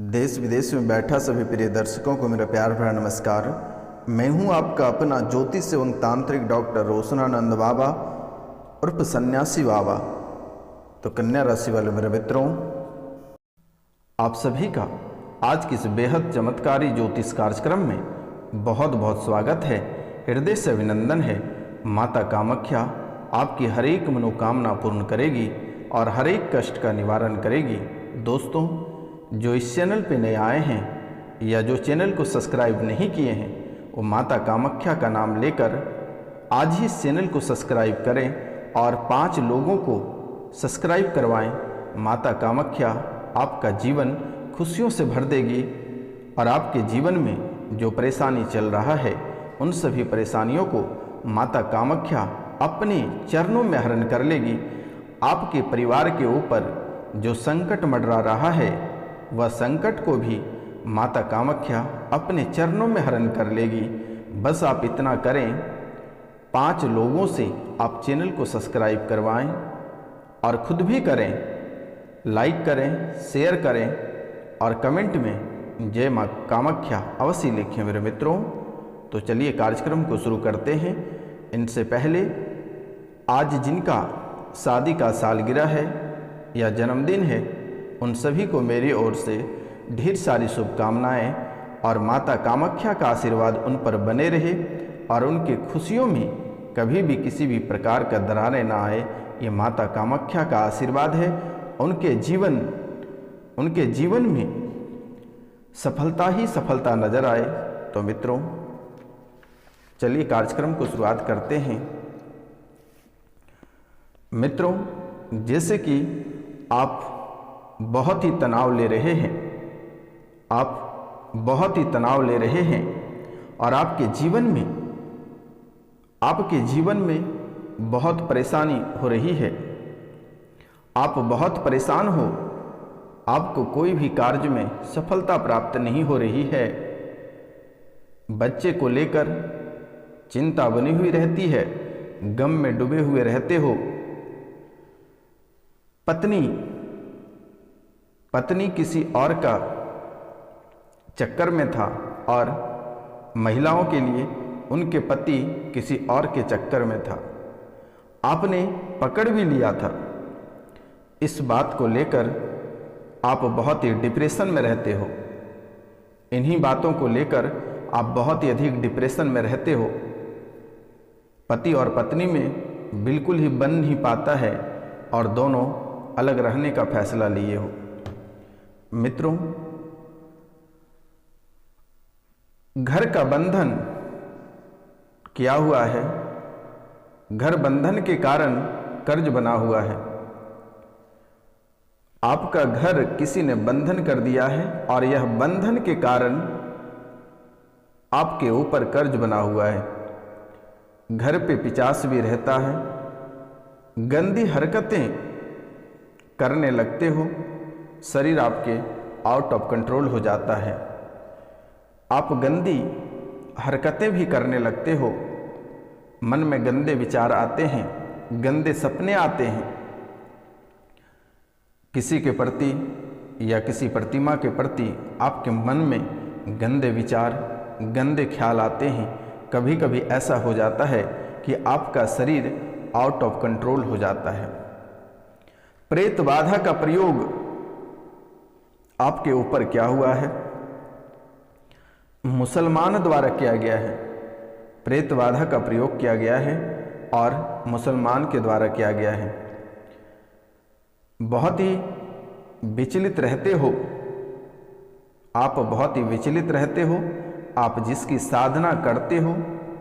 देश विदेश में बैठा सभी प्रिय दर्शकों को मेरा प्यार भरा नमस्कार। मैं हूं आपका अपना ज्योतिष एवं तांत्रिक डॉक्टर रोशनानंद बाबा उर्फ सन्यासी बाबा। तो कन्या राशि वाले मेरे मित्रों, आप सभी का आज की इस बेहद चमत्कारी ज्योतिष कार्यक्रम में बहुत बहुत स्वागत है। हृदय से अभिनंदन है। माता कामाख्या आपकी हर एक मनोकामना पूर्ण करेगी और हर एक कष्ट का निवारण करेगी। दोस्तों, जो इस चैनल पे नए आए हैं या जो चैनल को सब्सक्राइब नहीं किए हैं, वो माता कामाख्या का नाम लेकर आज ही इस चैनल को सब्सक्राइब करें और 5 लोगों को सब्सक्राइब करवाएं। माता कामाख्या आपका जीवन खुशियों से भर देगी और आपके जीवन में जो परेशानी चल रहा है उन सभी परेशानियों को माता कामाख्या अपने चरणों में हरण कर लेगी। आपके परिवार के ऊपर जो संकट मंडरा रहा है वह संकट को भी माता कामाख्या अपने चरणों में हरण कर लेगी। बस आप इतना करें, 5 लोगों से आप चैनल को सब्सक्राइब करवाएं और खुद भी करें, लाइक करें, शेयर करें और कमेंट में जय माँ कामाख्या अवश्य लिखें मेरे मित्रों। तो चलिए कार्यक्रम को शुरू करते हैं। इनसे पहले आज जिनका शादी का सालगिरह है या जन्मदिन है, उन सभी को मेरी ओर से ढेर सारी शुभकामनाएं और माता कामाख्या का आशीर्वाद उन पर बने रहे और उनके खुशियों में कभी भी किसी भी प्रकार का दरारें ना आए। ये माता कामाख्या का आशीर्वाद है। उनके जीवन में सफलता ही सफलता नजर आए। तो मित्रों, चलिए कार्यक्रम को शुरुआत करते हैं। मित्रों, जैसे कि आप बहुत ही तनाव ले रहे हैं, और आपके जीवन में बहुत परेशानी हो रही है। आप बहुत परेशान हो, आपको कोई भी कार्य में सफलता प्राप्त नहीं हो रही है। बच्चे को लेकर चिंता बनी हुई रहती है, गम में डूबे हुए रहते हो। पत्नी किसी और का चक्कर में था और महिलाओं के लिए उनके पति किसी और के चक्कर में था। आपने पकड़ भी लिया था। इस बात को लेकर आप बहुत ही डिप्रेशन में रहते हो। इन्हीं बातों को लेकर आप बहुत ही अधिक डिप्रेशन में रहते हो। पति और पत्नी में बिल्कुल ही बन नहीं पाता है और दोनों अलग रहने का फैसला लिए हो। मित्रों, घर का बंधन किया हुआ है। घर बंधन के कारण कर्ज बना हुआ है। आपका घर किसी ने बंधन कर दिया है और यह बंधन के कारण आपके ऊपर कर्ज बना हुआ है। घर पे पिचास भी रहता है। गंदी हरकतें करने लगते हो। शरीर आपके आउट ऑफ कंट्रोल हो जाता है। आप गंदी हरकतें भी करने लगते हो। मन में गंदे विचार आते हैं, गंदे सपने आते हैं। किसी के प्रति या किसी प्रतिमा के प्रति आपके मन में गंदे विचार, गंदे ख्याल आते हैं। कभी कभी ऐसा हो जाता है कि आपका शरीर आउट ऑफ कंट्रोल हो जाता है। प्रेत बाधा का प्रयोग आपके ऊपर क्या हुआ है? मुसलमान द्वारा किया गया है। प्रेत बाधा का प्रयोग किया गया है और मुसलमान के द्वारा किया गया है। बहुत ही विचलित रहते हो आप, बहुत ही विचलित रहते हो। आप जिसकी साधना करते हो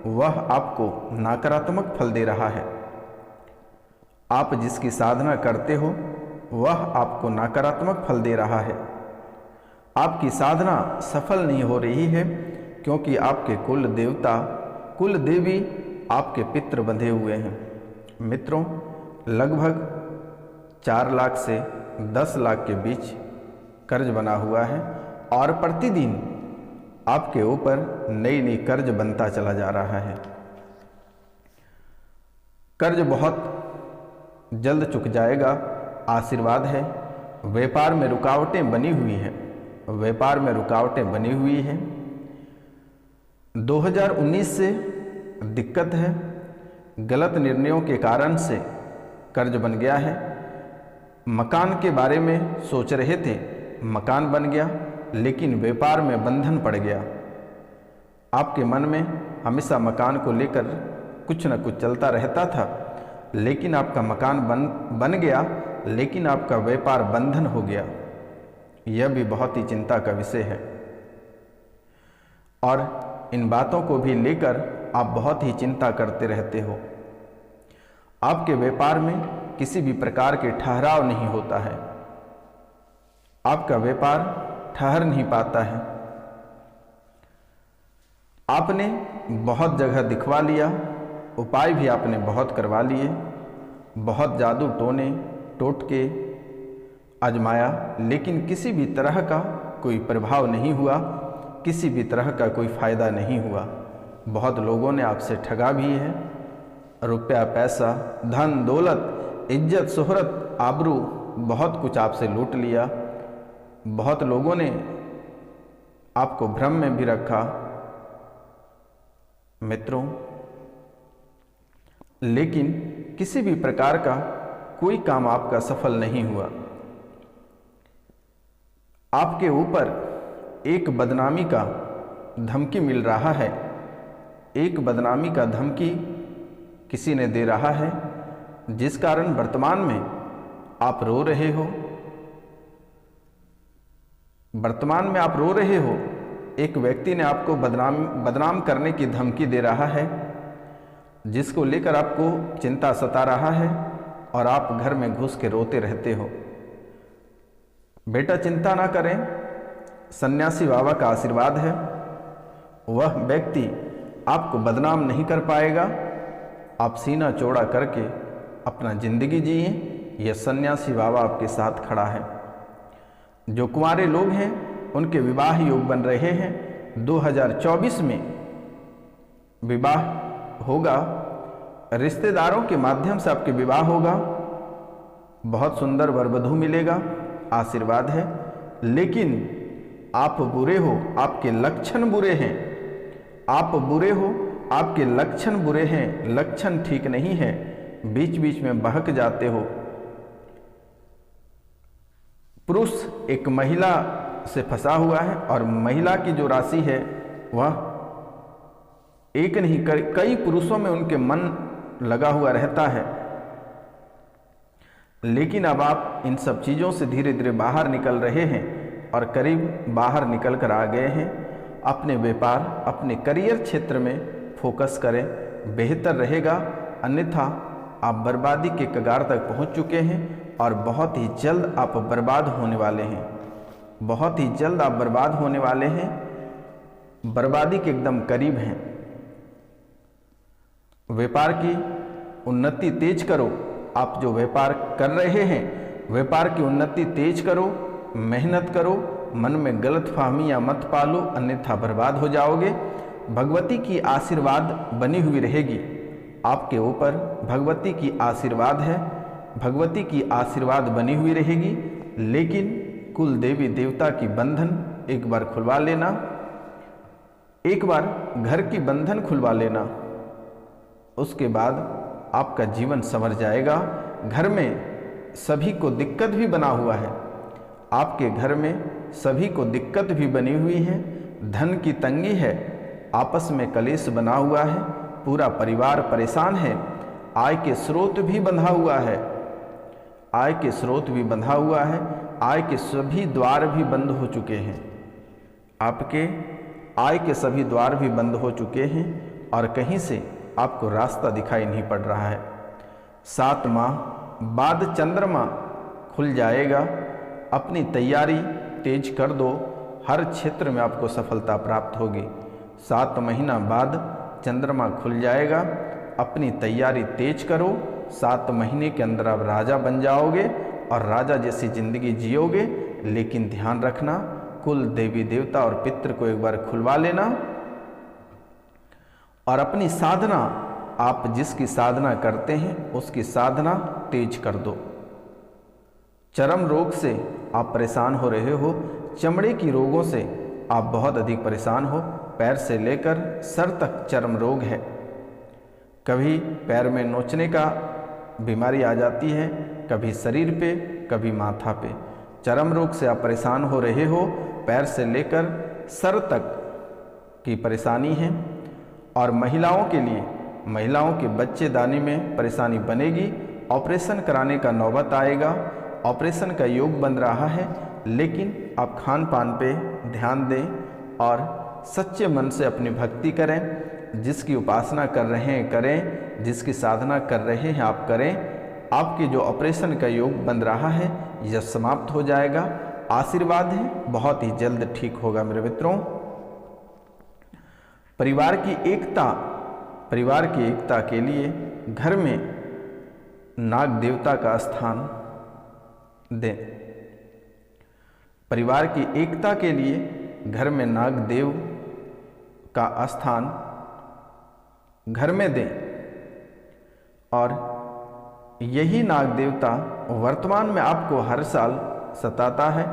वह आपको नकारात्मक फल दे रहा है। आप जिसकी साधना करते हो वह आपको नकारात्मक फल दे रहा है। आपकी साधना सफल नहीं हो रही है क्योंकि आपके कुल देवता, कुल देवी आपके पितृ बंधे हुए हैं। मित्रों, लगभग 4 लाख से 10 लाख के बीच कर्ज बना हुआ है और प्रतिदिन आपके ऊपर नई नई कर्ज बनता चला जा रहा है। कर्ज बहुत जल्द चुक जाएगा, आशीर्वाद है। व्यापार में रुकावटें बनी हुई हैं, व्यापार में रुकावटें बनी हुई हैं। 2019 से दिक्कत है, गलत निर्णयों के कारण से कर्ज बन गया है। मकान के बारे में सोच रहे थे, मकान बन गया, लेकिन व्यापार में बंधन पड़ गया। आपके मन में हमेशा मकान को लेकर कुछ न कुछ चलता रहता था, लेकिन आपका मकान बन गया, लेकिन आपका व्यापार बंधन हो गया। यह भी बहुत ही चिंता का विषय है और इन बातों को भी लेकर आप बहुत ही चिंता करते रहते हो। आपके व्यापार में किसी भी प्रकार के ठहराव नहीं होता है, आपका व्यापार ठहर नहीं पाता है। आपने बहुत जगह दिखवा लिया, उपाय भी आपने बहुत करवा लिए, बहुत जादू टोने टोटके आजमाया, लेकिन किसी भी तरह का कोई प्रभाव नहीं हुआ, किसी भी तरह का कोई फायदा नहीं हुआ। बहुत लोगों ने आपसे ठगा भी है, रुपया पैसा धन दौलत इज्जत शोहरत आबरू बहुत कुछ आपसे लूट लिया। बहुत लोगों ने आपको भ्रम में भी रखा मित्रों, लेकिन किसी भी प्रकार का कोई काम आपका सफल नहीं हुआ। आपके ऊपर एक बदनामी का धमकी मिल रहा है, एक बदनामी का धमकी किसी ने दे रहा है, जिस कारण वर्तमान में आप रो रहे हो। वर्तमान में आप रो रहे हो, एक व्यक्ति ने आपको बदनाम करने की धमकी दे रहा है, जिसको लेकर आपको चिंता सता रहा है और आप घर में घुस के रोते रहते हो। बेटा चिंता ना करें, सन्यासी बाबा का आशीर्वाद है, वह व्यक्ति आपको बदनाम नहीं कर पाएगा। आप सीना चौड़ा करके अपना जिंदगी जिए, यह सन्यासी बाबा आपके साथ खड़ा है। जो कुंवारे लोग हैं उनके विवाह योग बन रहे हैं। 2024 में विवाह होगा, रिश्तेदारों के माध्यम से आपके विवाह होगा, बहुत सुंदर वर वधू मिलेगा, आशीर्वाद है। लेकिन आप बुरे हो, आपके लक्षण बुरे हैं, आप बुरे हो, आपके लक्षण बुरे हैं, लक्षण ठीक नहीं है, बीच बीच में बहक जाते हो। पुरुष एक महिला से फंसा हुआ है और महिला की जो राशि है वह एक नहीं कई पुरुषों में उनके मन लगा हुआ रहता है। लेकिन अब आप इन सब चीज़ों से धीरे धीरे बाहर निकल रहे हैं और करीब बाहर निकल कर आ गए हैं। अपने व्यापार अपने करियर क्षेत्र में फोकस करें, बेहतर रहेगा, अन्यथा आप बर्बादी के कगार तक पहुंच चुके हैं और बहुत ही जल्द आप बर्बाद होने वाले हैं। बहुत ही जल्द आप बर्बाद होने वाले हैं, बर्बादी के एकदम करीब हैं। व्यापार की उन्नति तेज करो। आप जो व्यापार कर रहे हैं, व्यापार की उन्नति तेज करो, मेहनत करो, मन में गलतफहमियां मत पालो, अन्यथा बर्बाद हो जाओगे। भगवती की आशीर्वाद बनी हुई रहेगी आपके ऊपर, भगवती की आशीर्वाद है, भगवती की आशीर्वाद बनी हुई रहेगी। लेकिन कुल देवी देवता की बंधन एक बार खुलवा लेना, एक बार घर की बंधन खुलवा लेना, उसके बाद आपका जीवन संवर जाएगा। घर में सभी को दिक्कत भी बना हुआ है, आपके घर में सभी को दिक्कत भी बनी हुई है, धन की तंगी है, आपस में कलेश बना हुआ है, पूरा परिवार परेशान है, आय के स्रोत भी बंधा हुआ है, आय के स्रोत भी बंधा हुआ है, आय के सभी द्वार भी बंद हो चुके हैं, आपके आय के सभी द्वार भी बंद हो चुके हैं और कहीं से आपको रास्ता दिखाई नहीं पड़ रहा है। 7 माह बाद चंद्रमा खुल जाएगा, अपनी तैयारी तेज कर दो, हर क्षेत्र में आपको सफलता प्राप्त होगी। 7 महीना बाद चंद्रमा खुल जाएगा, अपनी तैयारी तेज करो, 7 महीने के अंदर आप राजा बन जाओगे और राजा जैसी जिंदगी जियोगे। लेकिन ध्यान रखना, कुल देवी देवता और पितृ को एक बार खुलवा लेना और अपनी साधना, आप जिसकी साधना करते हैं उसकी साधना तेज कर दो। चरम रोग से आप परेशान हो रहे हो, चमड़े की रोगों से आप बहुत अधिक परेशान हो, पैर से लेकर सर तक चर्म रोग है, कभी पैर में नोचने का बीमारी आ जाती है, कभी शरीर पे, कभी माथा पे, चर्म रोग से आप परेशान हो रहे हो, पैर से लेकर सर तक की परेशानी है। और महिलाओं के लिए, महिलाओं के बच्चेदानी में परेशानी बनेगी, ऑपरेशन कराने का नौबत आएगा, ऑपरेशन का योग बन रहा है, लेकिन आप खान पान पे ध्यान दें और सच्चे मन से अपनी भक्ति करें। जिसकी उपासना कर रहे हैं करें, जिसकी साधना कर रहे हैं आप करें। आपके जो ऑपरेशन का योग बन रहा है यह समाप्त हो जाएगा। आशीर्वाद है, बहुत ही जल्द ठीक होगा मेरे मित्रों। परिवार की एकता के लिए घर में नाग देवता का स्थान दें। परिवार की एकता के लिए घर में नाग देव का स्थान घर में दें। और यही नाग देवता वर्तमान में आपको हर साल सताता है।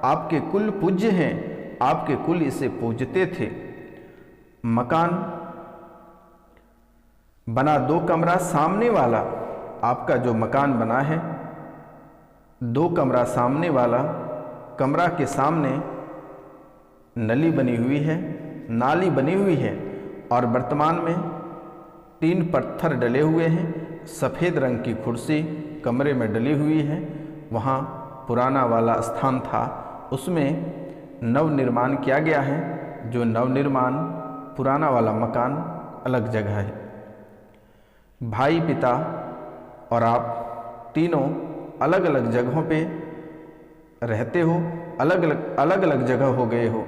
आपके कुल पूज्य हैं, आपके कुल इसे पूजते थे। मकान बना 2 कमरा सामने वाला, आपका जो मकान बना है 2 कमरा सामने वाला, कमरा के सामने नली बनी हुई है, नाली बनी हुई है और वर्तमान में 3 पत्थर डले हुए हैं। सफ़ेद रंग की कुर्सी कमरे में डली हुई है। वहाँ पुराना वाला स्थान था, उसमें नवनिर्माण किया गया है। जो नवनिर्माण पुराना वाला मकान अलग जगह है। भाई, पिता और आप तीनों अलग अलग जगहों पे रहते हो, अलग अलग जगह हो गए हो।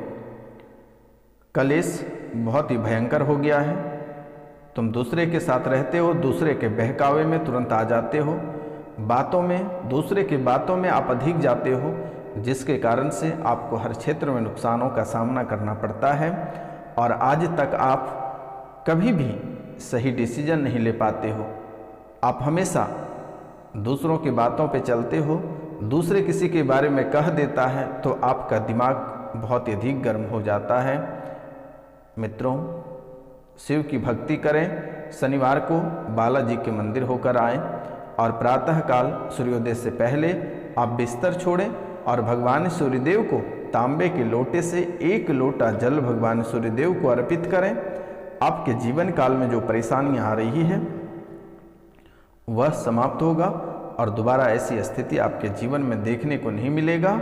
कलेश बहुत ही भयंकर हो गया है। तुम दूसरे के साथ रहते हो, दूसरे के बहकावे में तुरंत आ जाते हो, बातों में, दूसरे की बातों में आप अधिक जाते हो, जिसके कारण से आपको हर क्षेत्र में नुकसानों का सामना करना पड़ता है। और आज तक आप कभी भी सही डिसीजन नहीं ले पाते हो। आप हमेशा दूसरों की बातों पे चलते हो। दूसरे किसी के बारे में कह देता है तो आपका दिमाग बहुत ही अधिक गर्म हो जाता है। मित्रों, शिव की भक्ति करें। शनिवार को बालाजी के मंदिर होकर आएं और प्रातःकाल सूर्योदय से पहले आप बिस्तर छोड़ें और भगवान सूर्यदेव को तांबे के लोटे से 1 लोटा जल भगवान सूर्यदेव को अर्पित करें। आपके जीवन काल में जो परेशानियां आ रही है वह समाप्त होगा और दोबारा ऐसी स्थिति आपके जीवन में देखने को नहीं मिलेगा।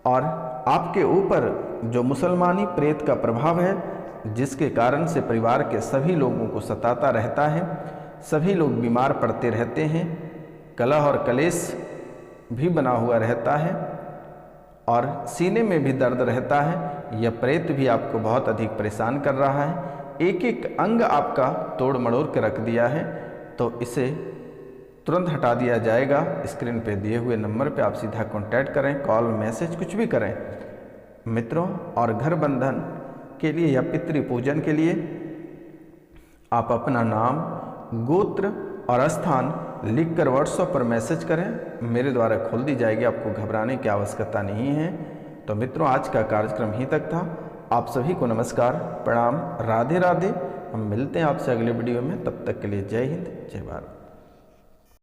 और आपके ऊपर जो मुसलमानी प्रेत का प्रभाव है, जिसके कारण से परिवार के सभी लोगों को सताता रहता है, सभी लोग बीमार पड़ते रहते हैं, कलह और कलेश भी बना हुआ रहता है और सीने में भी दर्द रहता है, यह प्रेत भी आपको बहुत अधिक परेशान कर रहा है। एक एक अंग आपका तोड़ मड़ोड़ के रख दिया है, तो इसे तुरंत हटा दिया जाएगा। स्क्रीन पे दिए हुए नंबर पे आप सीधा कांटेक्ट करें, कॉल, मैसेज कुछ भी करें मित्रों। और घर बंधन के लिए या पितृ पूजन के लिए आप अपना नाम, गोत्र और स्थान लिखकर व्हाट्सएप पर मैसेज करें, मेरे द्वारा खोल दी जाएगी। आपको घबराने की आवश्यकता नहीं है। तो मित्रों, आज का कार्यक्रम यहीं तक था। आप सभी को नमस्कार, प्रणाम, राधे राधे। हम मिलते हैं आपसे अगले वीडियो में। तब तक के लिए जय हिंद, जय भारत।